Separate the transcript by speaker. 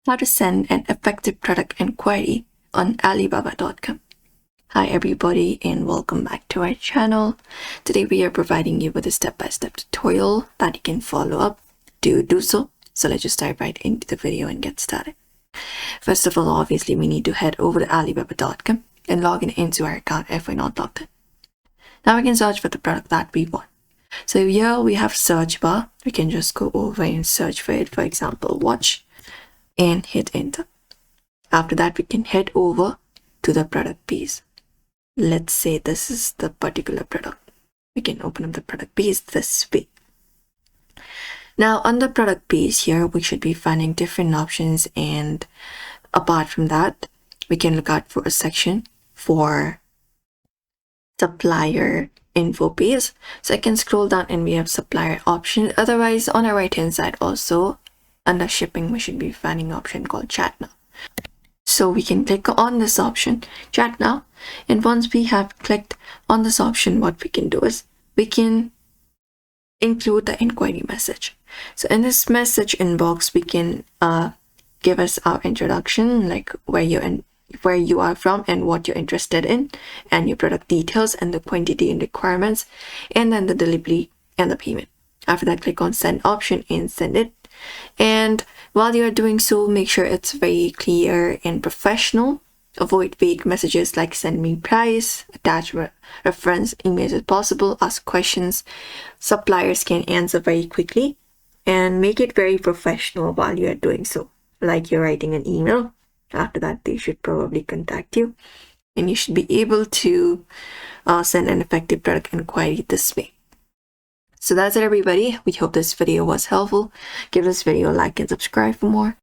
Speaker 1: How to send an effective product inquiry on Alibaba.com. Hi everybody and welcome back to our channel. Today we are providing you with a step-by-step tutorial that you can follow up to do so. So let's just dive right into the video and get started. First of all, obviously we need to head over to Alibaba.com and log in into our account if we're not logged in. Now we can search for the product that we want. So here we have search bar. We can just go over and search for it, for example, watch, and hit enter. After that, we can head over to the product piece. Let's say this is the particular product. We can open up the product piece this way. Now on the product piece here, we should be finding different options, and apart from that, we can look out for a section for supplier info page. So I can scroll down and we have supplier option. Otherwise, on our right hand side also, under shipping, we should be finding an option called chat now. So we can click on this option, chat now, and once we have clicked on this option, what we can do is we can include the inquiry message. So in this message inbox, we can give us our introduction, like where you are from and what you're interested in, and your product details and the quantity and requirements, and then the delivery and the payment. After that, click on send option and send it. And while you're doing so, make sure it's very clear and professional. Avoid vague messages like send me price, attach reference emails if possible, ask questions suppliers can answer very quickly, and make it very professional while you're doing so, like you're writing an email. After that, they should probably contact you, and you should be able to send an effective product inquiry this way. So that's it, everybody. We hope this video was helpful. Give this video a like and subscribe for more.